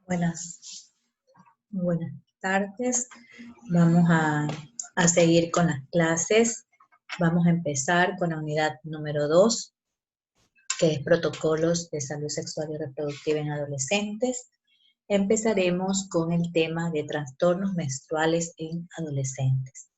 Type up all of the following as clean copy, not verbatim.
Buenas tardes. Vamos a seguir con las clases. Vamos a empezar con la unidad número 2, que es protocolos de salud sexual y reproductiva en adolescentes. Empezaremos con el tema de trastornos menstruales en adolescentes.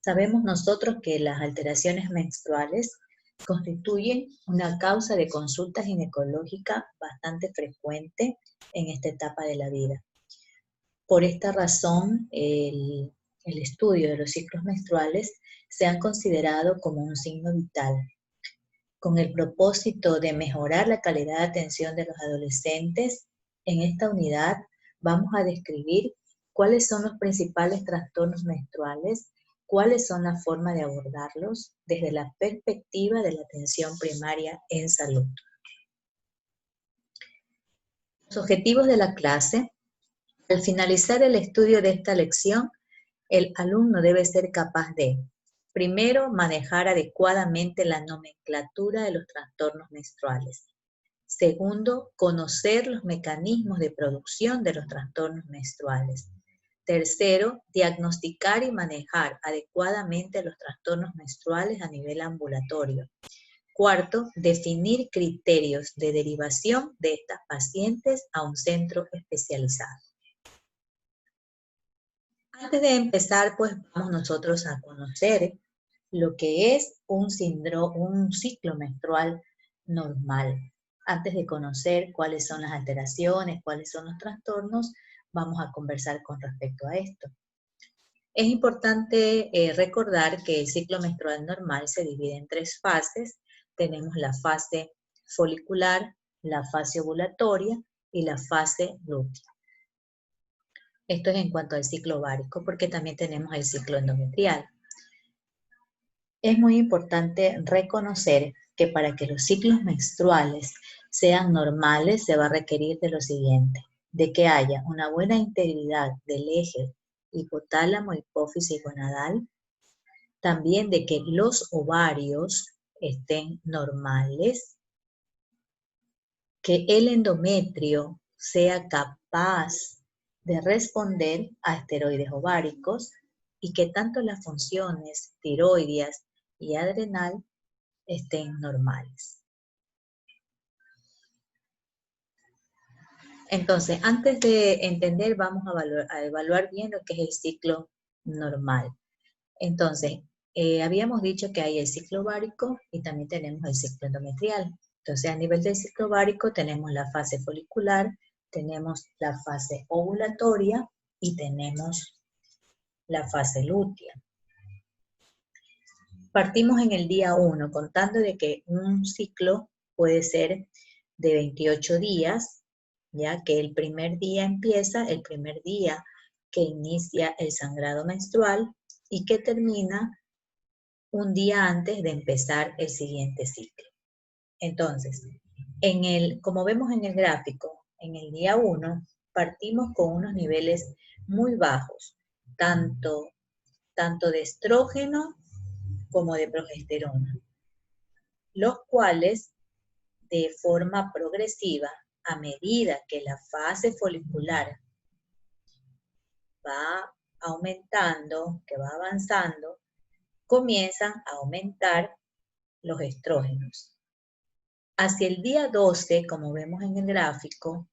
Sabemos nosotros que las alteraciones menstruales constituyen una causa de consulta ginecológica bastante frecuente en esta etapa de la vida. Por esta razón, el estudio de los ciclos menstruales se han considerado como un signo vital. Con el propósito de mejorar la calidad de atención de los adolescentes, en esta unidad vamos a describir cuáles son los principales trastornos menstruales, cuáles son las formas de abordarlos desde la perspectiva de la atención primaria en salud. Los objetivos de la clase. Al finalizar el estudio de esta lección, el alumno debe ser capaz de, primero, manejar adecuadamente la nomenclatura de los trastornos menstruales. Segundo, conocer los mecanismos de producción de los trastornos menstruales. Tercero, diagnosticar y manejar adecuadamente los trastornos menstruales a nivel ambulatorio. Cuarto, definir criterios de derivación de estas pacientes a un centro especializado. Antes de empezar, pues vamos nosotros a conocer lo que es un ciclo menstrual normal. Antes de conocer cuáles son las alteraciones, cuáles son los trastornos, vamos a conversar con respecto a esto. Es importante recordar que el ciclo menstrual normal se divide en 3 fases. Tenemos la fase folicular, la fase ovulatoria y la fase lútea. Esto es en cuanto al ciclo ovárico, porque también tenemos el ciclo endometrial. Es muy importante reconocer que para que los ciclos menstruales sean normales se va a requerir de lo siguiente: de que haya una buena integridad del eje hipotálamo, hipófisis y gonadal, también de que los ovarios estén normales, que el endometrio sea capaz de responder a esteroides ováricos y que tanto las funciones tiroideas y adrenal estén normales. Entonces, antes de entender, vamos a evaluar bien lo que es el ciclo normal. Entonces, habíamos dicho que hay el ciclo ovárico y también tenemos el ciclo endometrial. Entonces, a nivel del ciclo ovárico tenemos la fase folicular, tenemos la fase ovulatoria y tenemos la fase lútea. Partimos en el día 1 contando de que un ciclo puede ser de 28 días, ya que el primer día empieza el primer día que inicia el sangrado menstrual y que termina un día antes de empezar el siguiente ciclo. Entonces, como vemos en el gráfico, en el día 1 partimos con unos niveles muy bajos, tanto de estrógeno como de progesterona, los cuales de forma progresiva, a medida que la fase folicular va aumentando, que va avanzando, comienzan a aumentar los estrógenos. Hacia el día 12, como vemos en el gráfico,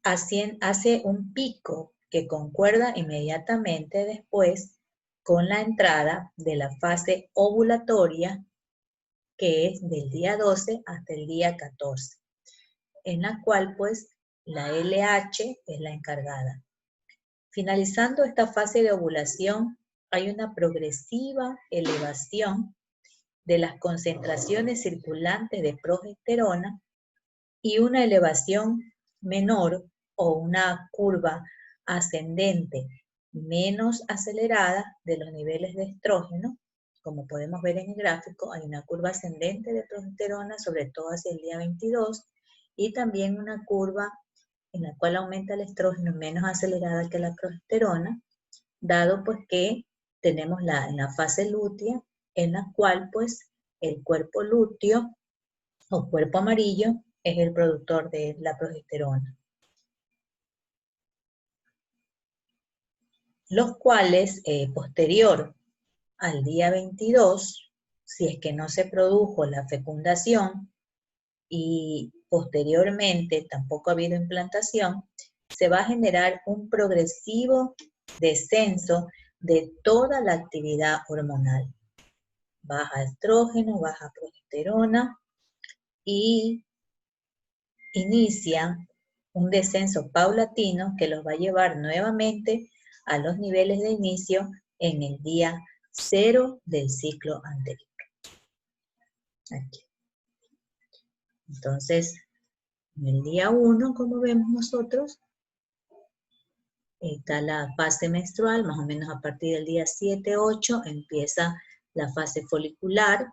hace un pico que concuerda inmediatamente después con la entrada de la fase ovulatoria, que es del día 12 hasta el día 14, en la cual pues la LH es la encargada. Finalizando esta fase de ovulación, hay una progresiva elevación de las concentraciones circulantes de progesterona y una elevación menor o una curva ascendente menos acelerada de los niveles de estrógeno. Como podemos ver en el gráfico, hay una curva ascendente de progesterona, sobre todo hacia el día 22, y también una curva en la cual aumenta el estrógeno menos acelerada que la progesterona, dado pues que tenemos la fase lútea, en la cual pues el cuerpo lúteo o cuerpo amarillo es el productor de la progesterona, los cuales posterior al día 22, si es que no se produjo la fecundación y posteriormente tampoco ha habido implantación, se va a generar un progresivo descenso de toda la actividad hormonal. Baja estrógeno, baja progesterona y inicia un descenso paulatino que los va a llevar nuevamente a los niveles de inicio en el día 0 del ciclo anterior. Aquí. Entonces, en el día 1, como vemos nosotros, está la fase menstrual, más o menos a partir del día 7-8 empieza la fase folicular,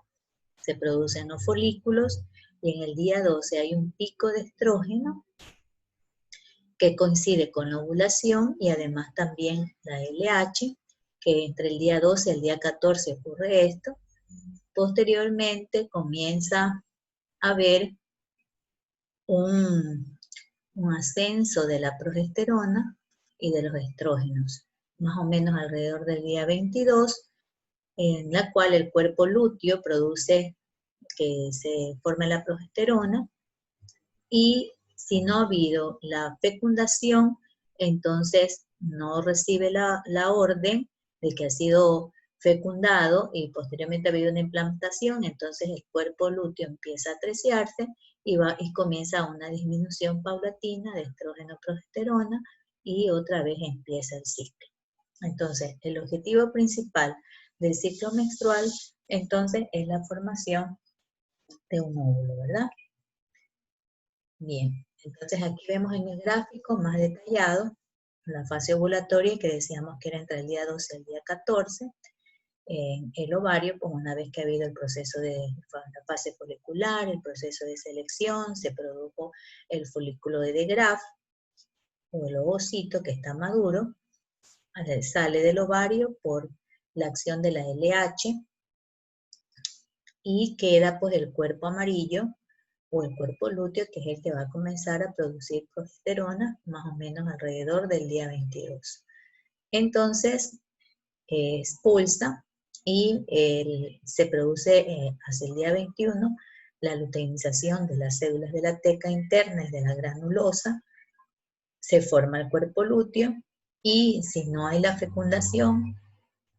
se producen los folículos, y en el día 12 hay un pico de estrógeno que coincide con la ovulación y además también la LH, que entre el día 12 y el día 14 ocurre esto. Posteriormente comienza a haber un ascenso de la progesterona y de los estrógenos, más o menos alrededor del día 22, en la cual el cuerpo lúteo produce que se forme la progesterona, y si no ha habido la fecundación, entonces no recibe la orden de que ha sido fecundado y posteriormente ha habido una implantación, entonces el cuerpo lúteo empieza a trecearse y comienza una disminución paulatina de estrógeno-progesterona y otra vez empieza el ciclo. Entonces, el objetivo principal del ciclo menstrual, entonces, es la formación de un óvulo, ¿verdad? Bien, entonces aquí vemos en el gráfico más detallado la fase ovulatoria que decíamos que era entre el día 12 y el día 14, en el ovario, pues una vez que ha habido el proceso de la fase folicular, el proceso de selección, se produjo el folículo de Graf o el ovocito que está maduro, sale del ovario por la acción de la LH y queda pues el cuerpo amarillo o el cuerpo lúteo, que es el que va a comenzar a producir progesterona más o menos alrededor del día 22. Entonces, expulsa y se produce hacia el día 21 la luteinización de las células de la teca internas de la granulosa, se forma el cuerpo lúteo y si no hay la fecundación,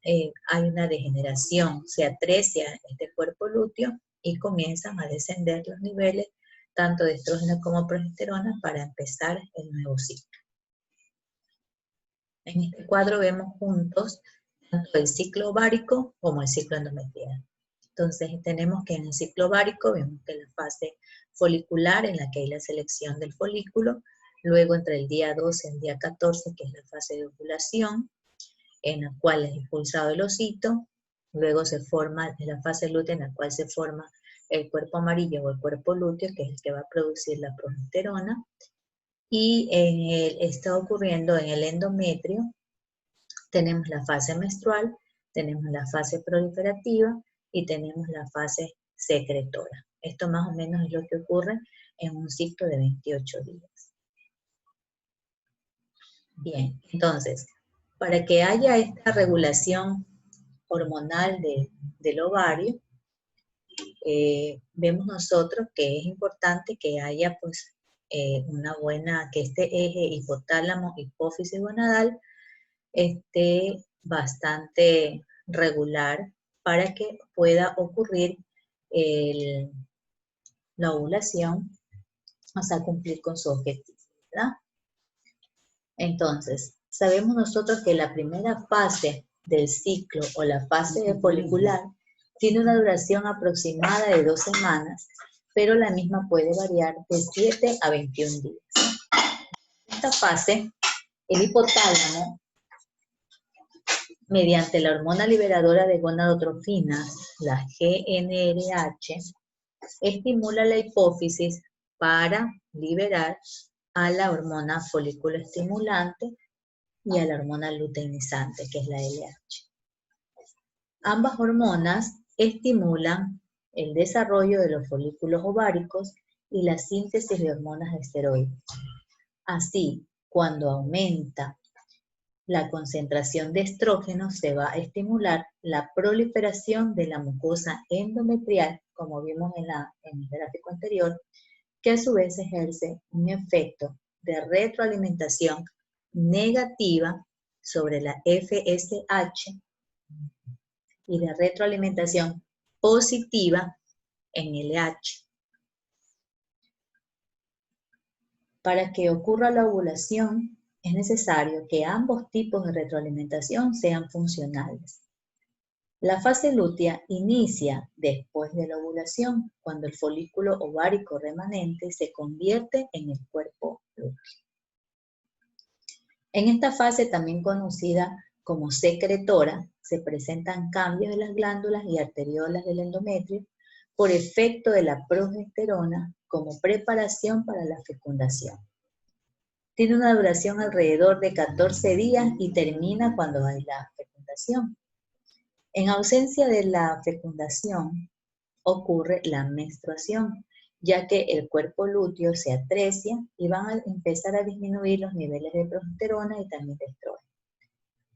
hay una degeneración, se atrecia este cuerpo lúteo y comienzan a descender los niveles tanto de estrógeno como progesterona para empezar el nuevo ciclo. En este cuadro vemos juntos tanto el ciclo ovárico como el ciclo endometrial. Entonces tenemos que en el ciclo ovárico vemos que la fase folicular en la que hay la selección del folículo, luego entre el día 12 y el día 14 que es la fase de ovulación, en la cual es expulsado el ovocito, luego se forma la fase lútea en la cual se forma el cuerpo amarillo o el cuerpo lúteo, que es el que va a producir la progesterona, y está ocurriendo en el endometrio, tenemos la fase menstrual, tenemos la fase proliferativa y tenemos la fase secretora. Esto más o menos es lo que ocurre en un ciclo de 28 días. Bien, entonces, para que haya esta regulación hormonal del ovario, vemos nosotros que es importante que haya pues que este eje hipotálamo, hipófisis gonadal esté bastante regular para que pueda ocurrir la ovulación, o sea, cumplir con su objetivo, ¿verdad? Entonces, sabemos nosotros que la primera fase del ciclo o la fase folicular tiene una duración aproximada de 2 semanas, pero la misma puede variar de 7 a 21 días. En esta fase, el hipotálamo, mediante la hormona liberadora de gonadotrofinas, la GnRH, estimula la hipófisis para liberar a la hormona folículo estimulante y a la hormona luteinizante, que es la LH. Ambas hormonas estimulan el desarrollo de los folículos ováricos y la síntesis de hormonas esteroides. Así, cuando aumenta la concentración de estrógenos, se va a estimular la proliferación de la mucosa endometrial, como vimos en el gráfico anterior, que a su vez ejerce un efecto de retroalimentación negativa sobre la FSH y de retroalimentación positiva en LH. Para que ocurra la ovulación, es necesario que ambos tipos de retroalimentación sean funcionales. La fase lútea inicia después de la ovulación, cuando el folículo ovárico remanente se convierte en el cuerpo lúteo. En esta fase, también conocida como secretora, se presentan cambios de las glándulas y arteriolas del endometrio por efecto de la progesterona como preparación para la fecundación. Tiene una duración alrededor de 14 días y termina cuando hay la fecundación. En ausencia de la fecundación, ocurre la menstruación, ya que el cuerpo lúteo se atresia y van a empezar a disminuir los niveles de progesterona y también de estrógeno.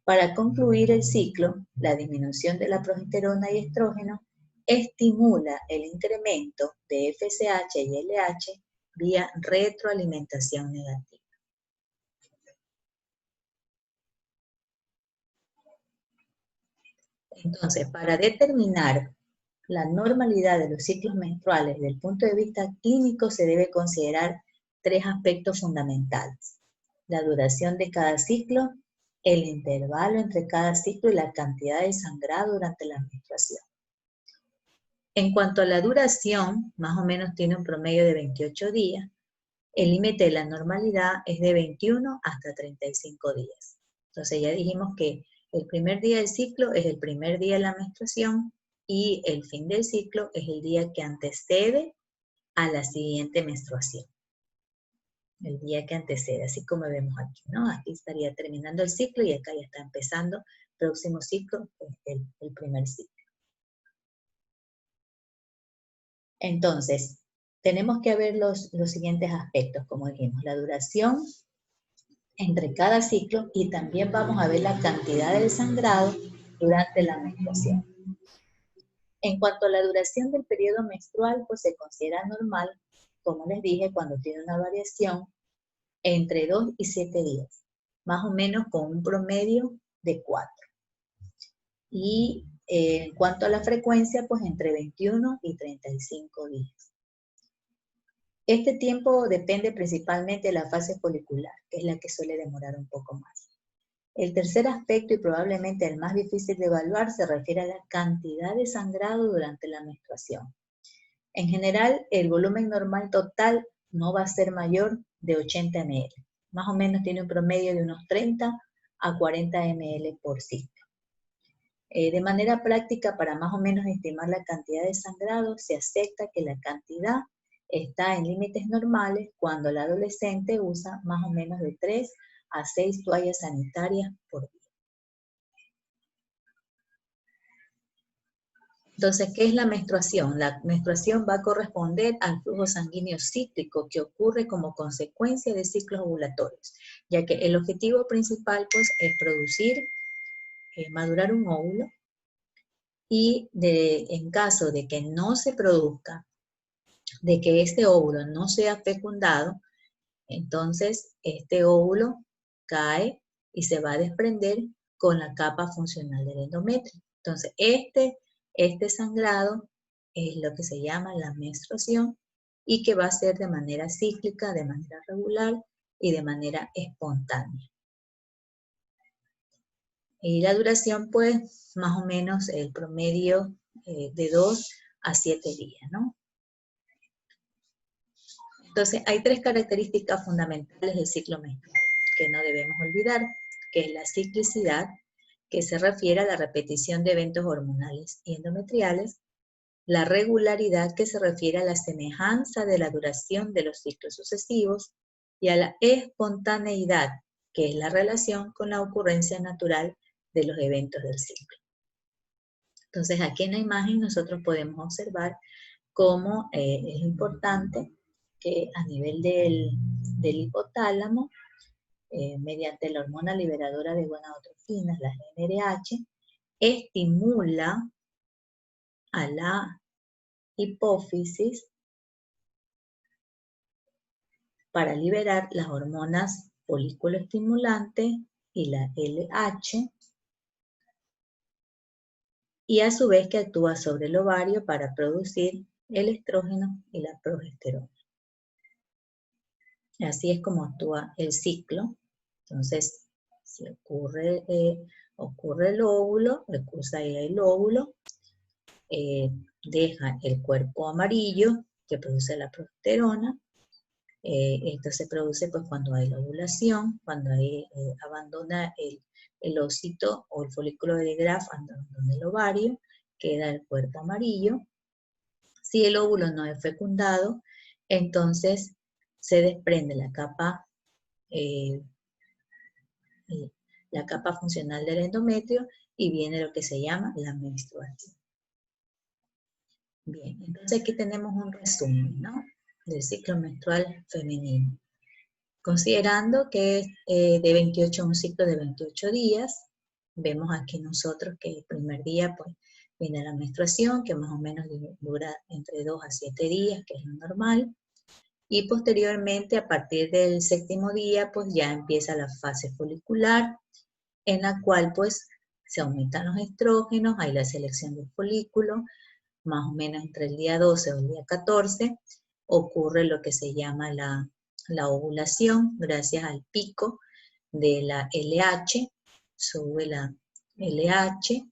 Para concluir el ciclo, la disminución de la progesterona y estrógeno estimula el incremento de FSH y LH vía retroalimentación negativa. Entonces, para determinar la normalidad de los ciclos menstruales desde el punto de vista clínico se debe considerar tres aspectos fundamentales: la duración de cada ciclo, el intervalo entre cada ciclo y la cantidad de sangrado durante la menstruación. En cuanto a la duración, más o menos tiene un promedio de 28 días. El límite de la normalidad es de 21 hasta 35 días. Entonces ya dijimos que el primer día del ciclo es el primer día de la menstruación y el fin del ciclo es el día que antecede a la siguiente menstruación. El día que antecede, así como vemos aquí, ¿no? Aquí estaría terminando el ciclo y acá ya está empezando el próximo ciclo, el primer ciclo. Entonces, tenemos que ver los siguientes aspectos, como dijimos, la duración entre cada ciclo y también vamos a ver la cantidad del sangrado durante la menstruación. En cuanto a la duración del periodo menstrual, pues se considera normal, como les dije, cuando tiene una variación entre 2 y 7 días, más o menos con un promedio de 4. Y en cuanto a la frecuencia, pues entre 21 y 35 días. Este tiempo depende principalmente de la fase folicular, que es la que suele demorar un poco más. El tercer aspecto, y probablemente el más difícil de evaluar, se refiere a la cantidad de sangrado durante la menstruación. En general, el volumen normal total no va a ser mayor de 80 ml. Más o menos tiene un promedio de unos 30 a 40 ml por ciclo. De manera práctica, para más o menos estimar la cantidad de sangrado, se acepta que la cantidad está en límites normales cuando la adolescente usa más o menos de 3 a 6 toallas sanitarias por día. Entonces, ¿qué es la menstruación? La menstruación va a corresponder al flujo sanguíneo cíclico que ocurre como consecuencia de ciclos ovulatorios, ya que el objetivo principal pues, es producir, madurar un óvulo, y en caso de que no se produzca, de que este óvulo no sea fecundado, entonces este óvulo cae y se va a desprender con la capa funcional del endometrio. Entonces este sangrado es lo que se llama la menstruación y que va a ser de manera cíclica, de manera regular y de manera espontánea. Y la duración, pues, más o menos el promedio de 2 a 7 días, ¿no? Entonces, hay tres características fundamentales del ciclo menstrual que no debemos olvidar, que es la ciclicidad, que se refiere a la repetición de eventos hormonales y endometriales, la regularidad, que se refiere a la semejanza de la duración de los ciclos sucesivos, y a la espontaneidad, que es la relación con la ocurrencia natural de los eventos del ciclo. Entonces, aquí en la imagen nosotros podemos observar cómo es importante que a nivel del hipotálamo, mediante la hormona liberadora de gonadotrofinas, la GnRH, estimula a la hipófisis para liberar las hormonas folículo estimulante y la LH, y a su vez que actúa sobre el ovario para producir el estrógeno y la progesterona. Así es como actúa el ciclo. Entonces, si ocurre el óvulo, recursa ahí el óvulo, deja el cuerpo amarillo que produce la progesterona. Esto se produce pues cuando hay la ovulación, cuando hay, abandona el ósito o el folículo de Graf, abandona el ovario, queda el cuerpo amarillo. Si el óvulo no es fecundado, entonces se desprende la capa funcional del endometrio y viene lo que se llama la menstruación. Bien, entonces aquí tenemos un resumen, ¿no?, del ciclo menstrual femenino. Considerando que es de 28, un ciclo de 28 días, vemos aquí nosotros que el primer día pues viene la menstruación, que más o menos dura entre 2 a 7 días, que es lo normal. Y posteriormente, a partir del 7º día, pues ya empieza la fase folicular, en la cual pues se aumentan los estrógenos, hay la selección del folículo, más o menos entre el día 12 o el día 14, ocurre lo que se llama la ovulación, gracias al pico de la LH, sube la LH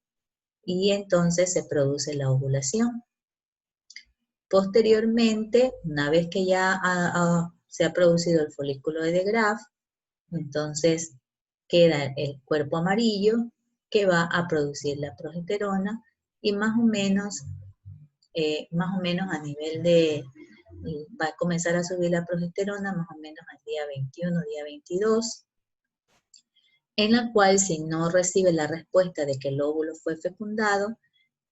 y entonces se produce la ovulación. Posteriormente, una vez que ya se ha producido el folículo de Graf, entonces queda el cuerpo amarillo que va a producir la progesterona y más o menos a nivel de, va a comenzar a subir la progesterona más o menos al día 21, día 22, en la cual si no recibe la respuesta de que el óvulo fue fecundado,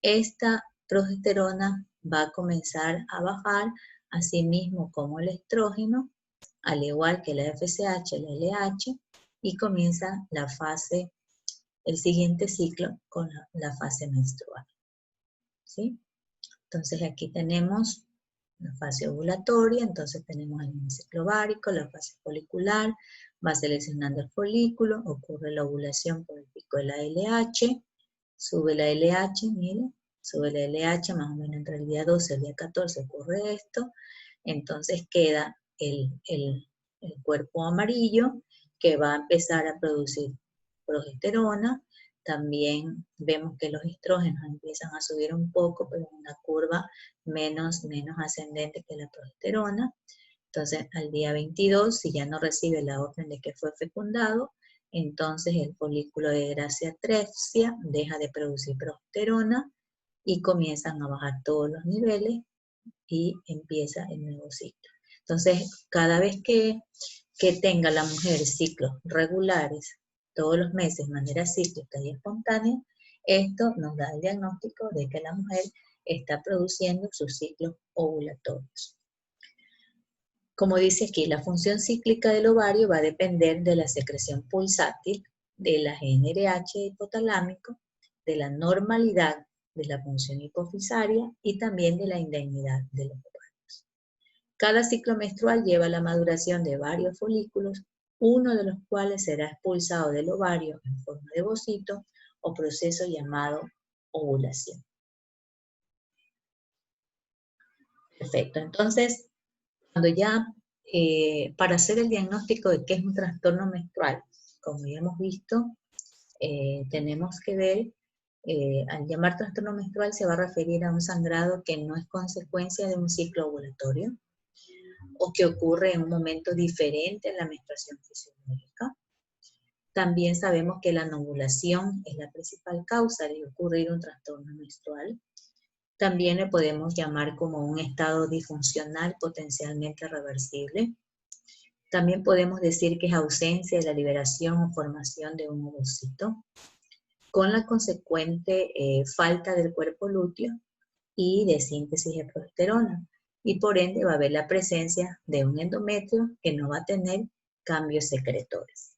esta progesterona va a comenzar a bajar, así mismo como el estrógeno, al igual que la FSH, la LH, y comienza la fase, el siguiente ciclo con la fase menstrual, ¿sí? Entonces aquí tenemos la fase ovulatoria, entonces tenemos el ciclo ovárico, la fase folicular, va seleccionando el folículo, ocurre la ovulación por el pico de la LH, sube la LH, miren, sube la LH más o menos entre el día 12 y el día 14 ocurre esto, entonces queda el cuerpo amarillo que va a empezar a producir progesterona. También vemos que los estrógenos empiezan a subir un poco, pero en una curva menos ascendente que la progesterona. Entonces, al día 22, si ya no recibe la orden de que fue fecundado, entonces el folículo de Gracia trepsia deja de producir progesterona y comienzan a bajar todos los niveles y empieza el nuevo ciclo. Entonces, cada vez que tenga la mujer ciclos regulares, todos los meses, de manera cíclica y espontánea, esto nos da el diagnóstico de que la mujer está produciendo sus ciclos ovulatorios. Como dice aquí, la función cíclica del ovario va a depender de la secreción pulsátil, de la GnRH hipotalámico, de la normalidad de la función hipofisaria y también de la indemnidad de los ovarios. Cada ciclo menstrual lleva la maduración de varios folículos, uno de los cuales será expulsado del ovario en forma de ovocito o proceso llamado ovulación. Perfecto, entonces, cuando ya, para hacer el diagnóstico de qué es un trastorno menstrual, como ya hemos visto, tenemos que ver, al llamar trastorno menstrual se va a referir a un sangrado que no es consecuencia de un ciclo ovulatorio, o que ocurre en un momento diferente a la menstruación fisiológica. También sabemos que la anovulación es la principal causa de ocurrir un trastorno menstrual. También le podemos llamar como un estado disfuncional potencialmente reversible. También podemos decir que es ausencia de la liberación o formación de un ovocito, con la consecuente falta del cuerpo lúteo y de síntesis de progesterona. y por ende va a haber la presencia de un endometrio que no va a tener cambios secretores.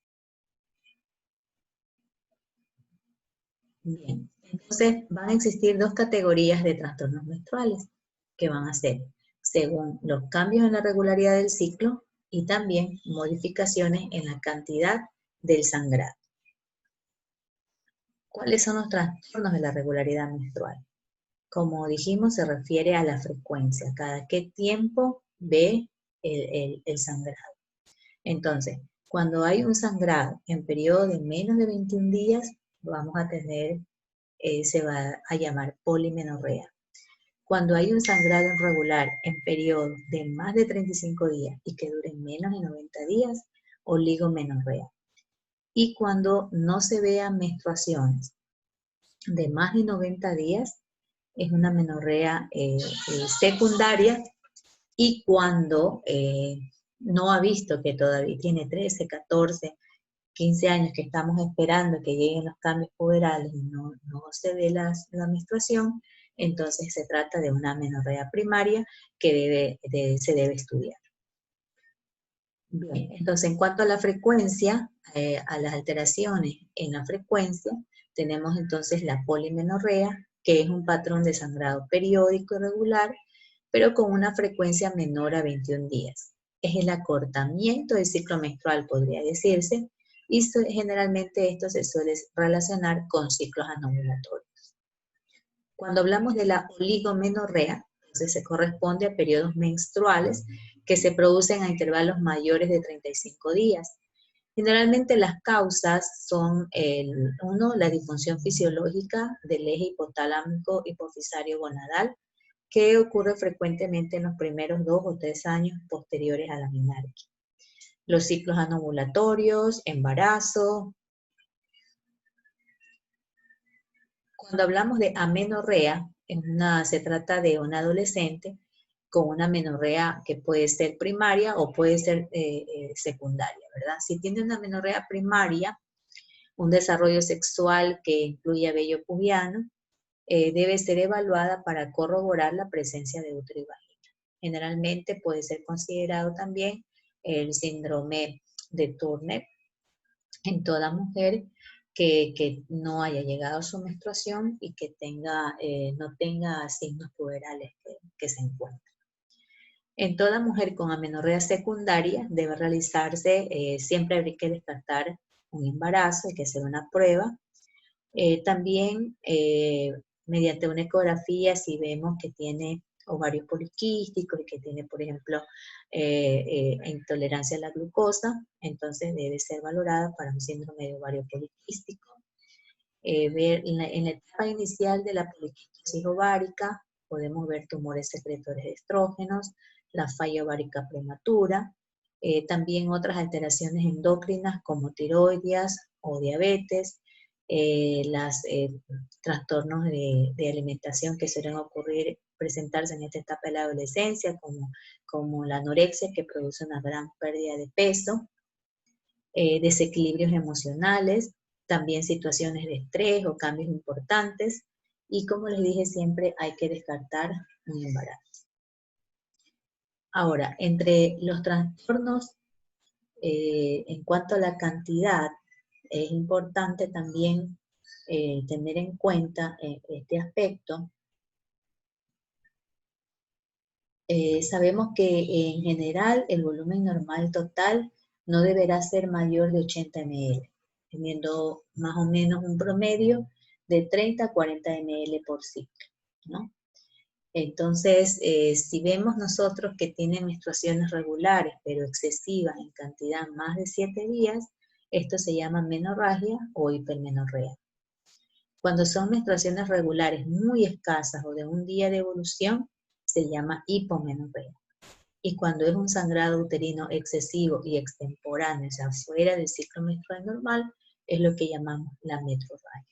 Bien, entonces van a existir dos categorías de trastornos menstruales que van a ser según los cambios en la regularidad del ciclo y también modificaciones en la cantidad del sangrado. ¿Cuáles son los trastornos de la regularidad menstrual? Como dijimos, se refiere a la frecuencia, cada qué tiempo ve el sangrado. Entonces, cuando hay un sangrado en periodo de menos de 21 días, vamos a tener, se va a llamar polimenorrea. Cuando hay un sangrado irregular en periodos de más de 35 días y que duren menos de 90 días, oligomenorrea. Y cuando no se vean menstruaciones de más de 90 días, es una menorrea secundaria, y cuando no ha visto que todavía tiene 13, 14, 15 años que estamos esperando que lleguen los cambios puberales y no se ve la menstruación, entonces se trata de una menorrea primaria que se debe estudiar. Bien, entonces en cuanto a la frecuencia, a las alteraciones en la frecuencia, tenemos entonces la polimenorrea, que es un patrón de sangrado periódico y regular, pero con una frecuencia menor a 21 días. Es el acortamiento del ciclo menstrual, podría decirse, y generalmente esto se suele relacionar con ciclos anovulatorios. Cuando hablamos de la oligomenorrea, entonces se corresponde a periodos menstruales que se producen a intervalos mayores de 35 días. Generalmente las causas son, uno, la disfunción fisiológica del eje hipotalámico hipofisario gonadal, que ocurre frecuentemente en los primeros 2 o 3 años posteriores a la menarquia. Los ciclos anovulatorios, embarazo. Cuando hablamos de amenorrea, se trata de un adolescente con una amenorrea que puede ser primaria o puede ser secundaria, ¿verdad? Si tiene una amenorrea primaria, un desarrollo sexual que incluye vello pubiano, debe ser evaluada para corroborar la presencia de útero y vagina. Generalmente puede ser considerado también el síndrome de Turner en toda mujer que no haya llegado a su menstruación y que no tenga signos puberales que se encuentren. En toda mujer con amenorrea secundaria debe realizarse, siempre hay que descartar un embarazo, hay que hacer una prueba. También mediante una ecografía, si vemos que tiene ovarios poliquísticos y que tiene, por ejemplo, intolerancia a la glucosa, entonces debe ser valorada para un síndrome de ovario poliquístico. Ver en la etapa inicial de la poliquistosis ovárica, podemos ver tumores secretores de estrógenos, la falla ovárica prematura, también otras alteraciones endocrinas como tiroides o diabetes, los trastornos de alimentación que suelen presentarse en esta etapa de la adolescencia, como la anorexia, que produce una gran pérdida de peso, desequilibrios emocionales, también situaciones de estrés o cambios importantes, y como les dije siempre, hay que descartar un embarazo. Ahora, entre los trastornos, en cuanto a la cantidad, es importante también tener en cuenta este aspecto. Sabemos que en general el volumen normal total no deberá ser mayor de 80 ml, teniendo más o menos un promedio de 30 a 40 ml por ciclo, ¿no? Entonces, si vemos nosotros que tienen menstruaciones regulares, pero excesivas en cantidad más de 7 días, esto se llama menorragia o hipermenorrea. Cuando son menstruaciones regulares muy escasas o de un día de evolución, se llama hipomenorrea. Y cuando es un sangrado uterino excesivo y extemporáneo, o sea, fuera del ciclo menstrual normal, es lo que llamamos la metrorragia.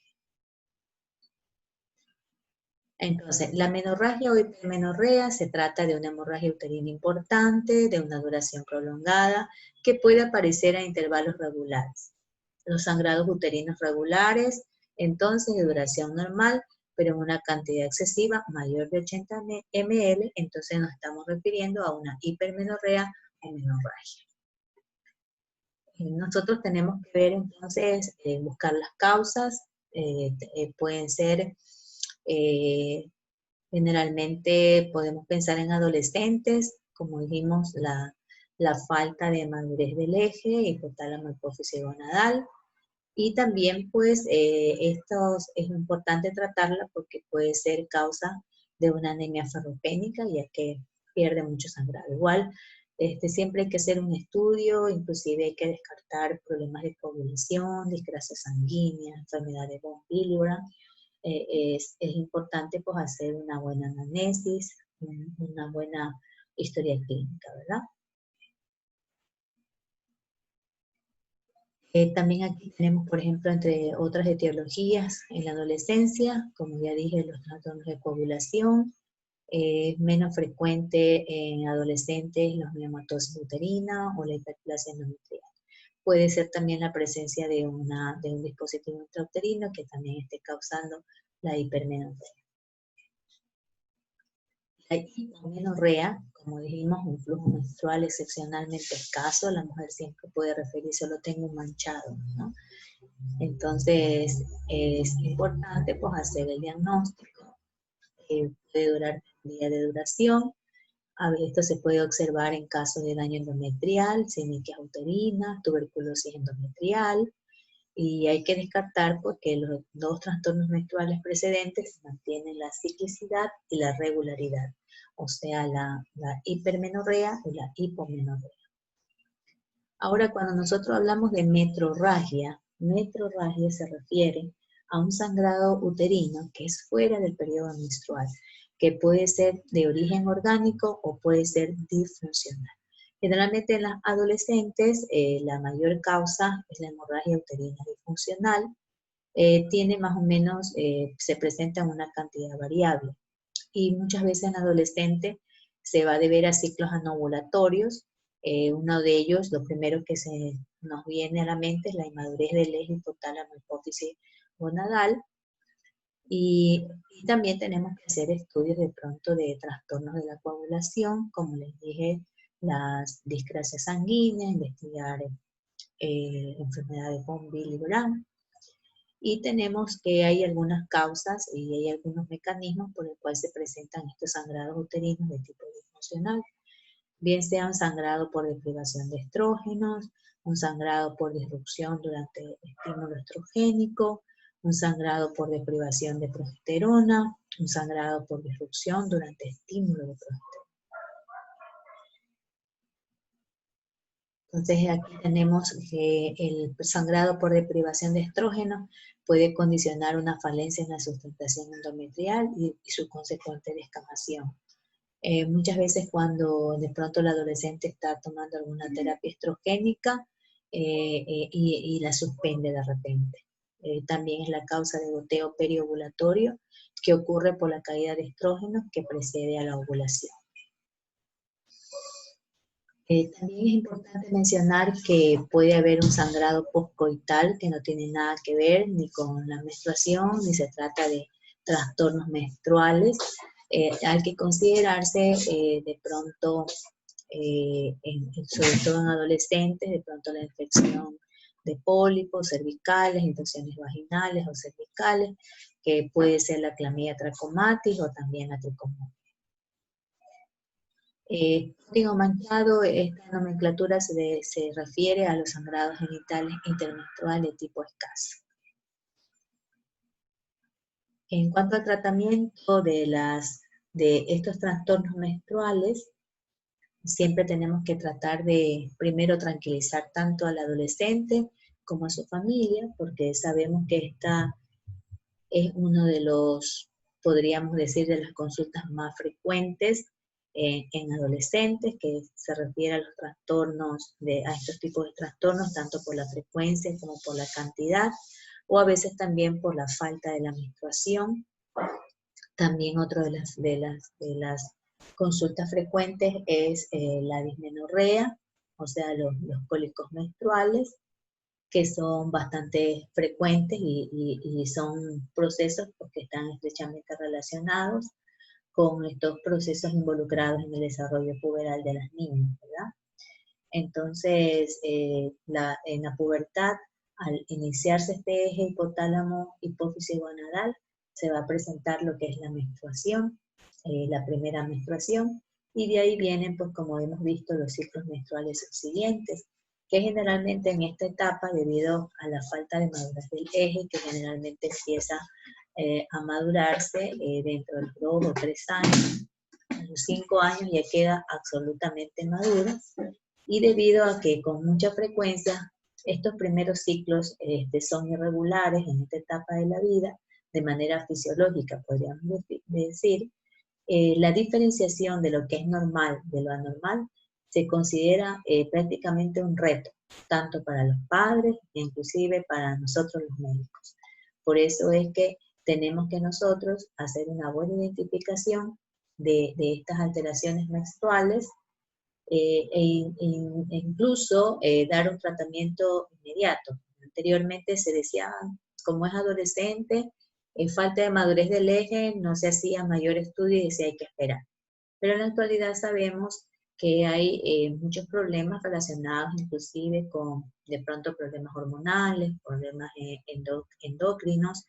Entonces, la menorragia o hipermenorrea se trata de una hemorragia uterina importante, de una duración prolongada, que puede aparecer a intervalos regulares. Los sangrados uterinos regulares, entonces, de duración normal, pero en una cantidad excesiva, mayor de 80 ml, entonces nos estamos refiriendo a una hipermenorrea o menorragia. Nosotros tenemos que ver entonces, buscar las causas, pueden ser, generalmente podemos pensar en adolescentes, como dijimos, la falta de madurez del eje, hipotálamo, hipófisis gonadal, y también pues esto es importante tratarla porque puede ser causa de una anemia ferropénica, ya que pierde mucho sangrado. Igual, siempre hay que hacer un estudio, inclusive hay que descartar problemas de coagulación, discrasia sanguínea, enfermedad de von Willebrand. Es importante pues hacer una buena anamnesis, una buena historia clínica, ¿verdad? También aquí tenemos, por ejemplo, entre otras etiologías, en la adolescencia, como ya dije, los trastornos de coagulación, menos frecuente en adolescentes los miomatosis uterina o la hiperplasia endometrial. Puede ser también la presencia de un dispositivo intrauterino que también esté causando la hipermenorrea. La hipomenorrea, como dijimos, un flujo menstrual excepcionalmente escaso, la mujer siempre puede referir, solo tengo un manchado, ¿no? Entonces, es importante pues hacer el diagnóstico, puede durar un día de duración. A ver, esto se puede observar en casos de daño endometrial, semiquia uterina, tuberculosis endometrial, y hay que descartar porque los dos trastornos menstruales precedentes mantienen la ciclicidad y la regularidad, o sea, la hipermenorrea y la hipomenorrea. Ahora, cuando nosotros hablamos de metrorragia se refiere a un sangrado uterino que es fuera del periodo menstrual, que puede ser de origen orgánico o puede ser disfuncional. Generalmente en las adolescentes la mayor causa es la hemorragia uterina disfuncional, tiene más o menos, se presenta en una cantidad variable y muchas veces en adolescentes se va a deber a ciclos anovulatorios. Uno de ellos, lo primero que se nos viene a la mente es la inmadurez del eje hipotálamo hipófisis gonadal, y también tenemos que hacer estudios de pronto de trastornos de la coagulación, como les dije, las discrasias sanguíneas, investigar enfermedades de von Willebrand. Y tenemos que hay algunas causas y hay algunos mecanismos por los cuales se presentan estos sangrados uterinos de tipo disfuncional. Bien sea un sangrado por deprivación de estrógenos, un sangrado por disrupción durante el estímulo estrogénico, un sangrado por deprivación de progesterona, un sangrado por disrupción durante estímulo de progesterona. Entonces aquí tenemos que el sangrado por deprivación de estrógeno puede condicionar una falencia en la sustentación endometrial y su consecuente descamación. Muchas veces cuando de pronto el adolescente está tomando alguna terapia estrogénica y la suspende de repente. También es la causa de goteo periovulatorio que ocurre por la caída de estrógenos que precede a la ovulación. También es importante mencionar que puede haber un sangrado postcoital que no tiene nada que ver ni con la menstruación, ni se trata de trastornos menstruales. Hay que considerarse de pronto, sobre todo en adolescentes, de pronto la infección de pólipos cervicales, infecciones vaginales o cervicales, que puede ser la clamidia trachomatis o también la tricomonas. Código manchado, esta nomenclatura se refiere a los sangrados genitales intermenstruales de tipo escaso. En cuanto al tratamiento de estos trastornos menstruales, siempre tenemos que tratar de primero tranquilizar tanto al adolescente como a su familia, porque sabemos que esta es uno de los, podríamos decir, de las consultas más frecuentes en adolescentes, que se refiere a los trastornos, a estos tipos de trastornos, tanto por la frecuencia como por la cantidad, o a veces también por la falta de la menstruación. También otra de las consultas frecuentes es la dismenorrea, o sea, los cólicos menstruales, que son bastante frecuentes y son procesos porque están estrechamente relacionados con estos procesos involucrados en el desarrollo puberal de las niñas, ¿verdad? Entonces, en la pubertad, al iniciarse este eje hipotálamo hipófisis gonadal, se va a presentar lo que es la menstruación, la primera menstruación, y de ahí vienen, pues como hemos visto, los ciclos menstruales subsiguientes, que generalmente en esta etapa, debido a la falta de madurez del eje, que generalmente empieza a madurarse dentro de 2 o 3 años, a los 5 años ya queda absolutamente maduro, y debido a que con mucha frecuencia estos primeros ciclos son irregulares en esta etapa de la vida, de manera fisiológica podríamos decir, la diferenciación de lo que es normal de lo anormal se considera prácticamente un reto, tanto para los padres e inclusive para nosotros los médicos. Por eso es que tenemos que nosotros hacer una buena identificación de estas alteraciones menstruales e incluso dar un tratamiento inmediato. Anteriormente se decía, como es adolescente, falta de madurez del eje, no se hacía mayor estudio y decía hay que esperar. Pero en la actualidad sabemos que hay muchos problemas relacionados inclusive con de pronto problemas hormonales, problemas endocrinos,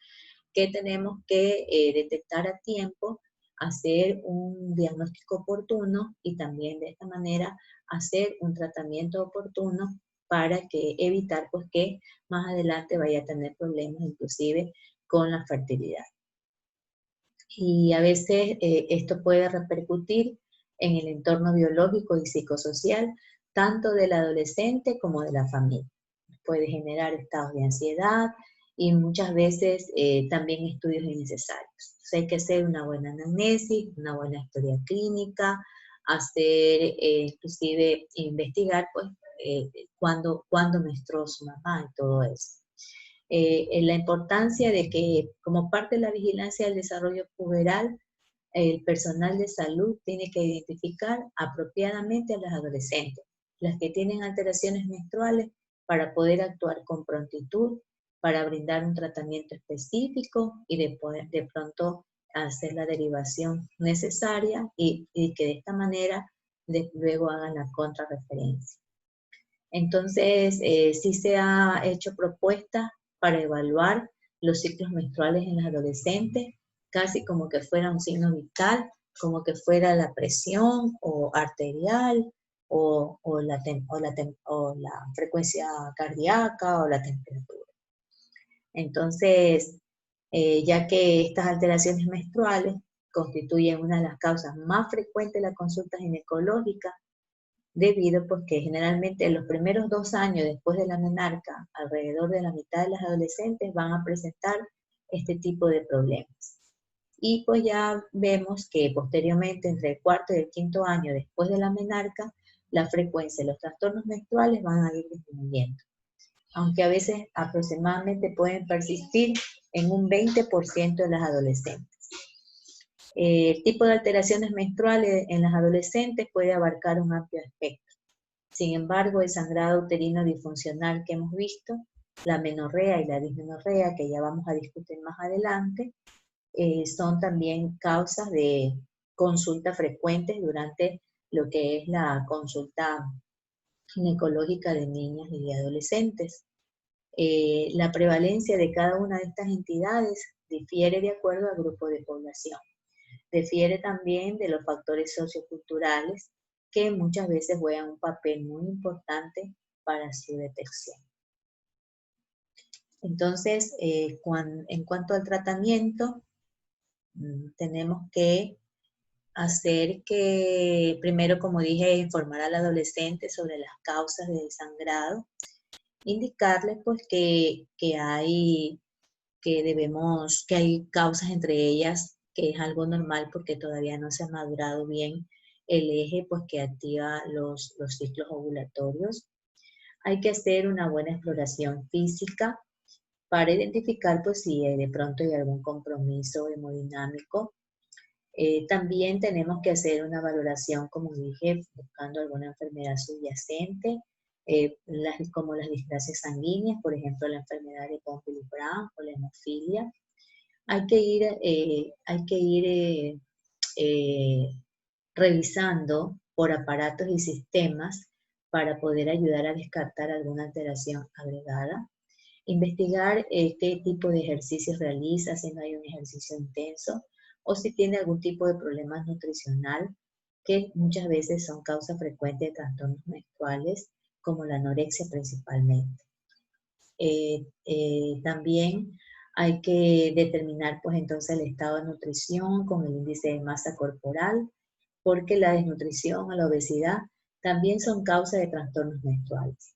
que tenemos que detectar a tiempo, hacer un diagnóstico oportuno y también de esta manera hacer un tratamiento oportuno para que evitar pues que más adelante vaya a tener problemas inclusive con la fertilidad. Y a veces esto puede repercutir en el entorno biológico y psicosocial, tanto del adolescente como de la familia. Puede generar estados de ansiedad y muchas veces también estudios innecesarios. Entonces hay que hacer una buena anamnesis, una buena historia clínica, hacer inclusive investigar pues cuándo menstruó su mamá y todo eso. En la importancia de que como parte de la vigilancia del desarrollo puberal, el personal de salud tiene que identificar apropiadamente a las adolescentes, las que tienen alteraciones menstruales, para poder actuar con prontitud, para brindar un tratamiento específico y de pronto hacer la derivación necesaria y que de esta manera luego hagan la contrarreferencia. Entonces, sí se ha hecho propuestas para evaluar los ciclos menstruales en los adolescentes, casi como que fuera un signo vital, como que fuera la presión o arterial o la frecuencia cardíaca o la temperatura. Entonces, ya que estas alteraciones menstruales constituyen una de las causas más frecuentes de la consulta ginecológica, debido porque generalmente en los primeros 2 años después de la menarca, alrededor de la mitad de las adolescentes van a presentar este tipo de problemas. Y pues ya vemos que posteriormente, entre el 4º y el 5º año después de la menarca, la frecuencia de los trastornos menstruales van a ir disminuyendo, aunque a veces aproximadamente pueden persistir en un 20% de las adolescentes. El tipo de alteraciones menstruales en las adolescentes puede abarcar un amplio espectro. Sin embargo, el sangrado uterino disfuncional que hemos visto, la menorrea y la dismenorrea, que ya vamos a discutir más adelante, son también causas de consulta frecuentes durante lo que es la consulta ginecológica de niñas y de adolescentes. La prevalencia de cada una de estas entidades difiere de acuerdo al grupo de población. Difiere también de los factores socioculturales que muchas veces juegan un papel muy importante para su detección. Entonces, en cuanto al tratamiento, tenemos que hacer que, primero, como dije, informar al adolescente sobre las causas del sangrado, indicarles pues que hay causas entre ellas, que es algo normal porque todavía no se ha madurado bien el eje pues que activa los ciclos ovulatorios. Hay que hacer una buena exploración física para identificar pues si de pronto hay algún compromiso hemodinámico. También tenemos que hacer una valoración, como dije, buscando alguna enfermedad subyacente, como las displasias sanguíneas, por ejemplo, la enfermedad de Pompe-Dibrán o la hemofilia. Hay que ir revisando por aparatos y sistemas para poder ayudar a descartar alguna alteración agregada. Investigar qué tipo de ejercicios realiza, si no hay un ejercicio intenso, o si tiene algún tipo de problemas nutricional, que muchas veces son causa frecuente de trastornos menstruales, como la anorexia principalmente. También hay que determinar, pues entonces, el estado de nutrición con el índice de masa corporal, porque la desnutrición o la obesidad también son causa de trastornos menstruales.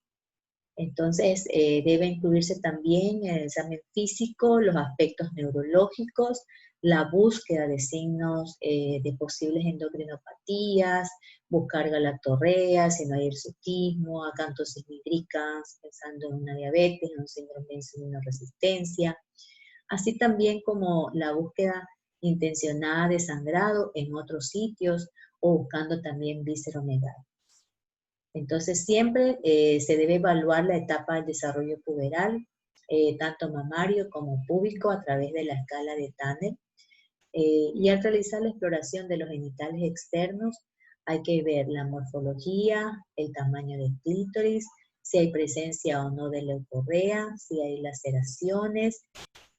Entonces, debe incluirse también en el examen físico los aspectos neurológicos, la búsqueda de signos de posibles endocrinopatías, buscar galactorrea, si no hay hirsutismo, acantosis nigricans, pensando en una diabetes, en un síndrome de insulinoresistencia, así también como la búsqueda intencionada de sangrado en otros sitios o buscando también visceromegalia. Entonces siempre se debe evaluar la etapa del desarrollo puberal, tanto mamario como púbico, a través de la escala de Tanner. Y al realizar la exploración de los genitales externos, hay que ver la morfología, el tamaño del clítoris, si hay presencia o no de leucorrea, si hay laceraciones,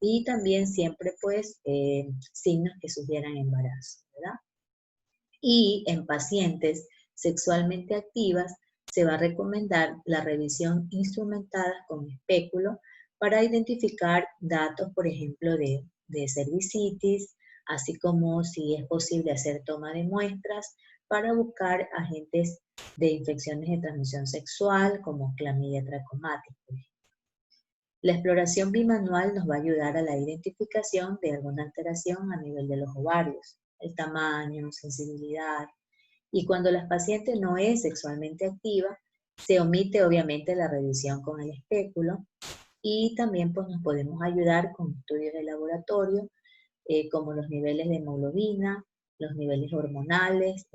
y también siempre pues signos que sugieran embarazo, ¿verdad? Y en pacientes sexualmente activas se va a recomendar la revisión instrumentada con espéculo para identificar datos, por ejemplo, de cervicitis, así como si es posible hacer toma de muestras para buscar agentes de infecciones de transmisión sexual como clamidia trachomatis. La exploración bimanual nos va a ayudar a la identificación de alguna alteración a nivel de los ovarios, el tamaño, sensibilidad. Y cuando la paciente no es sexualmente activa, se omite obviamente la revisión con el espéculo, y también pues nos podemos ayudar con estudios de laboratorio, como los niveles de hemoglobina, los niveles hormonales,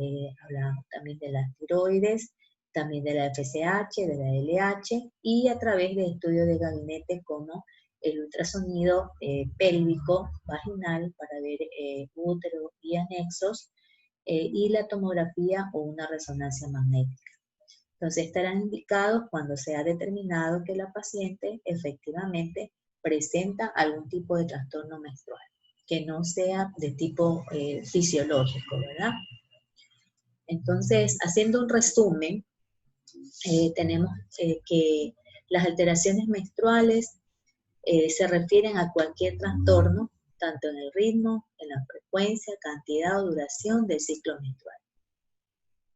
hablamos también de las tiroides, también de la FSH, de la LH, y a través de estudios de gabinete como el ultrasonido pélvico vaginal para ver útero y anexos, y la tomografía o una resonancia magnética. Entonces estarán indicados cuando se ha determinado que la paciente efectivamente presenta algún tipo de trastorno menstrual, que no sea de tipo fisiológico, ¿verdad? Entonces, haciendo un resumen, tenemos que las alteraciones menstruales se refieren a cualquier trastorno, tanto en el ritmo, en la frecuencia, cantidad o duración del ciclo menstrual.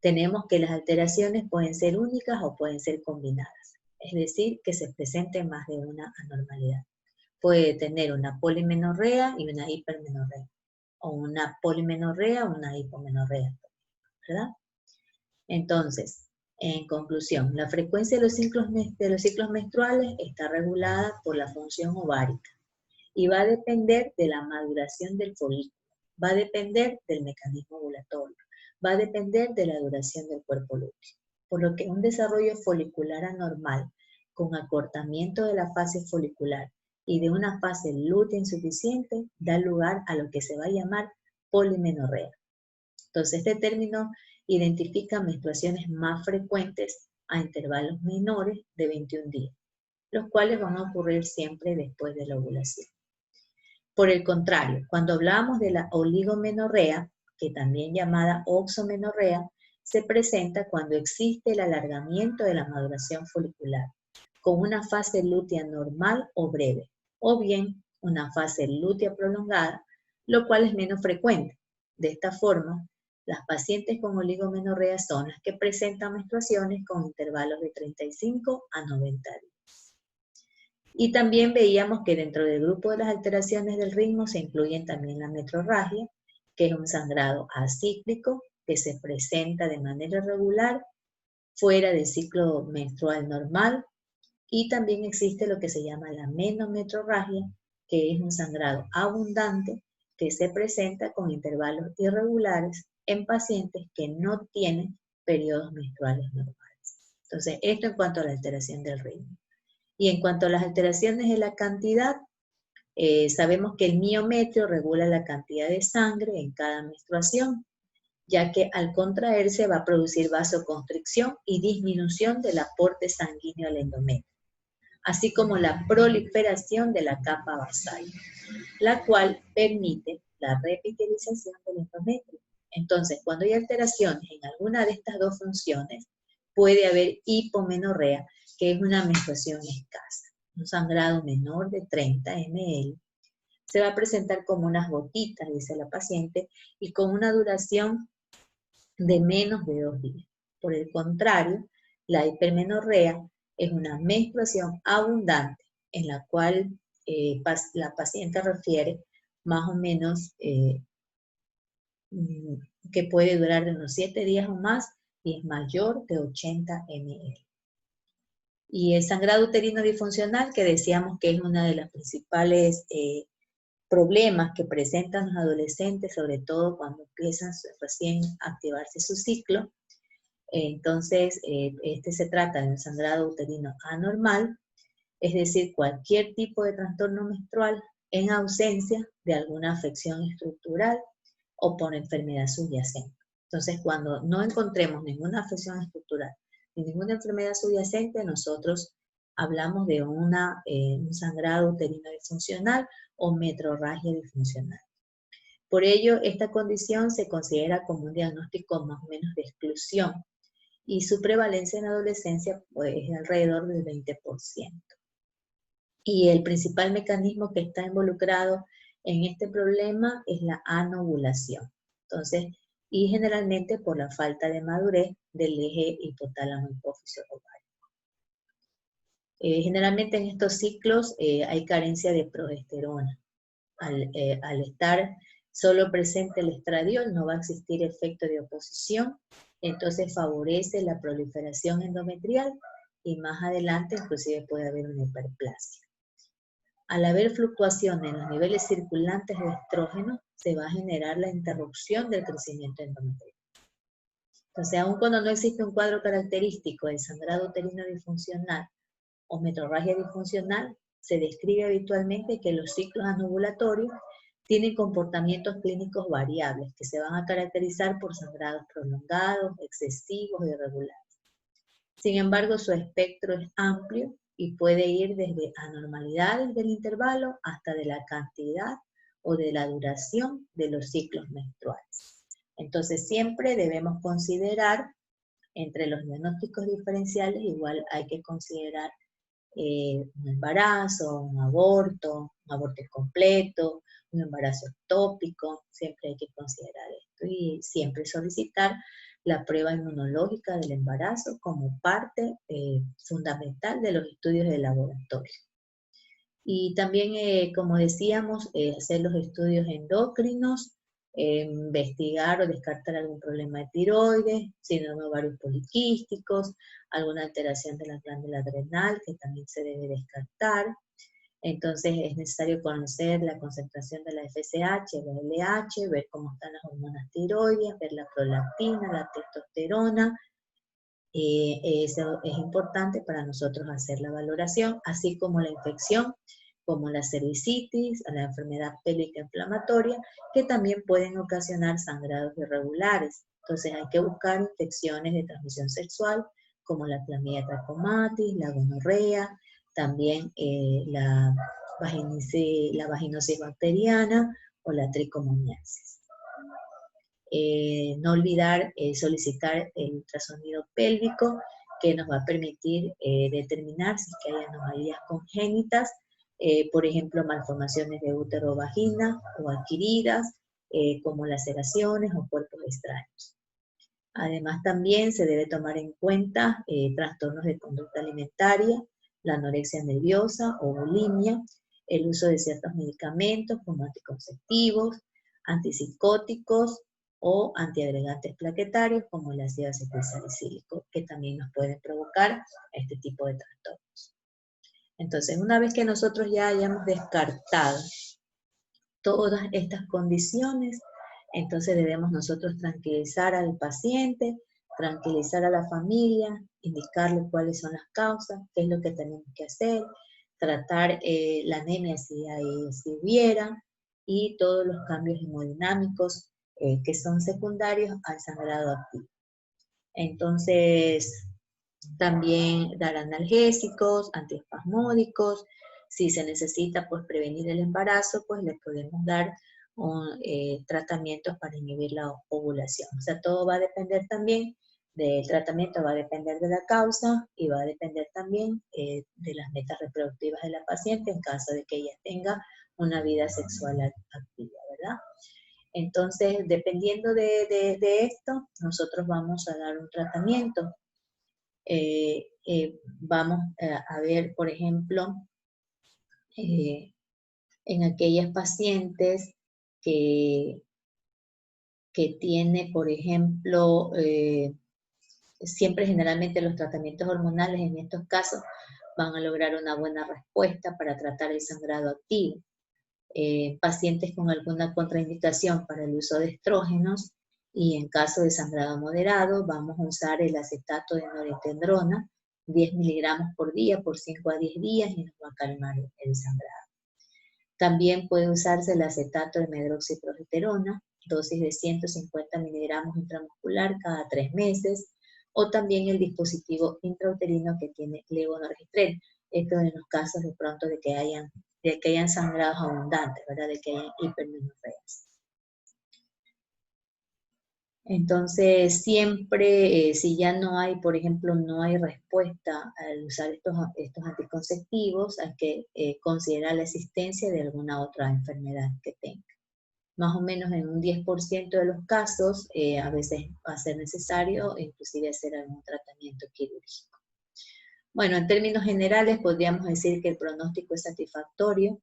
Tenemos que las alteraciones pueden ser únicas o pueden ser combinadas, es decir, que se presente más de una anormalidad. Puede tener una polimenorrea y una hipermenorrea, o una polimenorrea o una hipomenorrea, ¿verdad? Entonces, en conclusión, la frecuencia de los ciclos menstruales está regulada por la función ovárica y va a depender de la maduración del folículo, va a depender del mecanismo ovulatorio, va a depender de la duración del cuerpo lúteo. Por lo que un desarrollo folicular anormal con acortamiento de la fase folicular y de una fase lútea insuficiente da lugar a lo que se va a llamar polimenorrea. Entonces, este término identifica menstruaciones más frecuentes a intervalos menores de 21 días, los cuales van a ocurrir siempre después de la ovulación. Por el contrario, cuando hablamos de la oligomenorrea, que también llamada oxomenorrea, se presenta cuando existe el alargamiento de la maduración folicular, con una fase lútea normal o breve, o bien una fase lútea prolongada, lo cual es menos frecuente. De esta forma, las pacientes con oligomenorrea son las que presentan menstruaciones con intervalos de 35 a 90 días. Y también veíamos que dentro del grupo de las alteraciones del ritmo se incluyen también la metrorragia, que es un sangrado acíclico que se presenta de manera irregular fuera del ciclo menstrual normal, y también existe lo que se llama la menometrorragia, que es un sangrado abundante que se presenta con intervalos irregulares en pacientes que no tienen periodos menstruales normales. Entonces, esto en cuanto a la alteración del ritmo. Y en cuanto a las alteraciones de la cantidad, sabemos que el miometrio regula la cantidad de sangre en cada menstruación, ya que al contraerse va a producir vasoconstricción y disminución del aporte sanguíneo al endometrio, así como la proliferación de la capa basal, la cual permite la repitelización del endometrio. Entonces, cuando hay alteraciones en alguna de estas dos funciones, puede haber hipomenorrea, que es una menstruación escasa, un sangrado menor de 30 ml. Se va a presentar como unas gotitas, dice la paciente, y con una duración de menos de 2 días. Por el contrario, la hipermenorrea es una menstruación abundante en la cual la paciente refiere más o menos que puede durar de unos 7 días o más y es mayor de 80 ml. Y el sangrado uterino disfuncional, que decíamos que es una de las principales problemas que presentan los adolescentes, sobre todo cuando empiezan recién a activarse su ciclo. Entonces, este se trata de un sangrado uterino anormal, es decir, cualquier tipo de trastorno menstrual en ausencia de alguna afección estructural o por enfermedad subyacente. Entonces, cuando no encontremos ninguna afección estructural ni ninguna enfermedad subyacente, nosotros hablamos de un sangrado uterino disfuncional o metrorragia disfuncional. Por ello, esta condición se considera como un diagnóstico más o menos de exclusión y su prevalencia en la adolescencia pues, es alrededor del 20%. Y el principal mecanismo que está involucrado en este problema es la anovulación. Entonces, y generalmente por la falta de madurez del eje hipotálamo hipófisis ovario. Generalmente en estos ciclos hay carencia de progesterona. Al estar solo presente el estradiol no va a existir efecto de oposición, entonces favorece la proliferación endometrial y más adelante inclusive puede haber una hiperplasia. Al haber fluctuación en los niveles circulantes de estrógeno, se va a generar la interrupción del crecimiento endometrial. Entonces, aun cuando no existe un cuadro característico del sangrado uterino disfuncional o metrorragia disfuncional, se describe habitualmente que los ciclos anovulatorios tienen comportamientos clínicos variables que se van a caracterizar por sangrados prolongados, excesivos e irregulares. Sin embargo, su espectro es amplio y puede ir desde anormalidades del intervalo hasta de la cantidad o de la duración de los ciclos menstruales. Entonces, siempre debemos considerar, entre los diagnósticos diferenciales, igual hay que considerar un embarazo, un aborto completo, un embarazo ectópico, siempre hay que considerar esto y siempre solicitar la prueba inmunológica del embarazo como parte fundamental de los estudios de laboratorio. Y también, como decíamos, hacer los estudios endocrinos, investigar o descartar algún problema de tiroides, síndrome de ovarios poliquísticos, alguna alteración de la glándula adrenal que también se debe descartar. Entonces es necesario conocer la concentración de la FSH, la LH, ver cómo están las hormonas tiroides, ver la prolactina, la testosterona. Eso es importante para nosotros hacer la valoración, así como la infección, como la cervicitis, la enfermedad pélvica inflamatoria, que también pueden ocasionar sangrados irregulares. Entonces hay que buscar infecciones de transmisión sexual, como la clamidia trachomatis, la gonorrea, también la vaginosis bacteriana o la tricomoniasis. No olvidar solicitar el ultrasonido pélvico que nos va a permitir determinar si es que hay anomalías congénitas, por ejemplo, malformaciones de útero o vagina o adquiridas, como laceraciones o cuerpos extraños. Además, también se debe tomar en cuenta trastornos de conducta alimentaria, la anorexia nerviosa o bulimia, el uso de ciertos medicamentos como anticonceptivos, antipsicóticos o antiagregantes plaquetarios como el ácido acetilsalicílico, que también nos pueden provocar este tipo de trastornos. Entonces, una vez que nosotros ya hayamos descartado todas estas condiciones, entonces debemos nosotros tranquilizar al paciente, tranquilizar a la familia indicarle cuáles son las causas, qué es lo que tenemos que hacer, tratar la anemia si hubiera, y todos los cambios hemodinámicos que son secundarios al sangrado activo. Entonces, también dar analgésicos, antiespasmódicos. Si se necesita pues prevenir el embarazo, pues le podemos dar tratamientos para inhibir la ovulación. O sea, todo va a depender también del tratamiento, va a depender de la causa y va a depender también de las metas reproductivas de la paciente en caso de que ella tenga una vida sexual activa, ¿verdad? Entonces, dependiendo de esto, nosotros vamos a dar un tratamiento. Vamos a ver, por ejemplo, en aquellas pacientes que tiene, por ejemplo, siempre generalmente los tratamientos hormonales en estos casos van a lograr una buena respuesta para tratar el sangrado activo. Pacientes con alguna contraindicación para el uso de estrógenos, y en caso de sangrado moderado vamos a usar el acetato de norintendrona, 10 miligramos por día por 5 a 10 días, y nos va a calmar el sangrado. También puede usarse el acetato de medroxiprogesterona, dosis de 150 miligramos intramuscular cada 3 meses, o también el dispositivo intrauterino que tiene levonorgestrel. Esto en los casos de pronto de que hayan sangrados abundantes, ¿verdad? De que hayan hipermenorreas. Entonces, siempre, si ya no hay, por ejemplo, no hay respuesta al usar estos anticonceptivos, hay que considerar la existencia de alguna otra enfermedad que tenga. Más o menos en un 10% de los casos, a veces va a ser necesario inclusive hacer algún tratamiento quirúrgico. Bueno, en términos generales podríamos decir que el pronóstico es satisfactorio.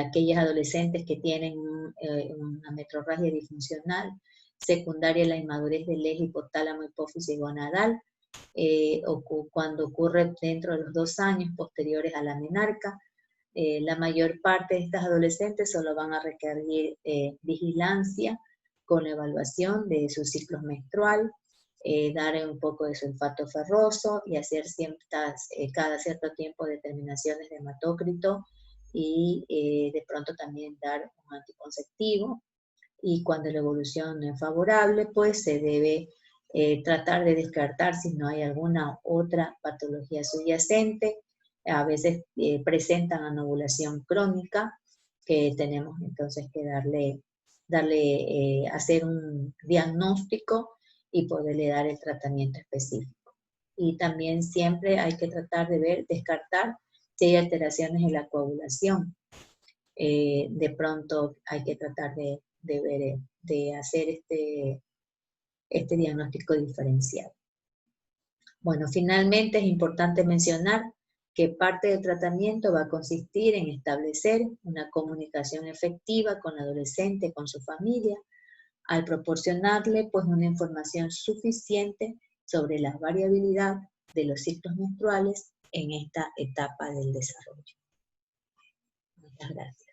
Aquellas adolescentes que tienen una metrorragia disfuncional, secundaria a la inmadurez del eje hipotálamo, hipófisis gonadal, cuando ocurre dentro de los 2 años posteriores a la menarca. La mayor parte de estas adolescentes solo van a requerir vigilancia con la evaluación de su ciclo menstrual, dar un poco de sulfato ferroso y hacer cada cierto tiempo determinaciones de hematócrito, y de pronto también dar un anticonceptivo. Y cuando la evolución no es favorable, pues se debe tratar de descartar si no hay alguna otra patología subyacente. A veces presentan anovulación crónica, que tenemos entonces que hacer un diagnóstico y poderle dar el tratamiento específico. Y también siempre hay que tratar de descartar si hay alteraciones en la coagulación. De pronto hay que tratar de hacer este diagnóstico diferencial. Bueno, finalmente es importante mencionar que parte del tratamiento va a consistir en establecer una comunicación efectiva con el adolescente, con su familia, al proporcionarle pues una información suficiente sobre la variabilidad de los ciclos menstruales en esta etapa del desarrollo. Muchas gracias.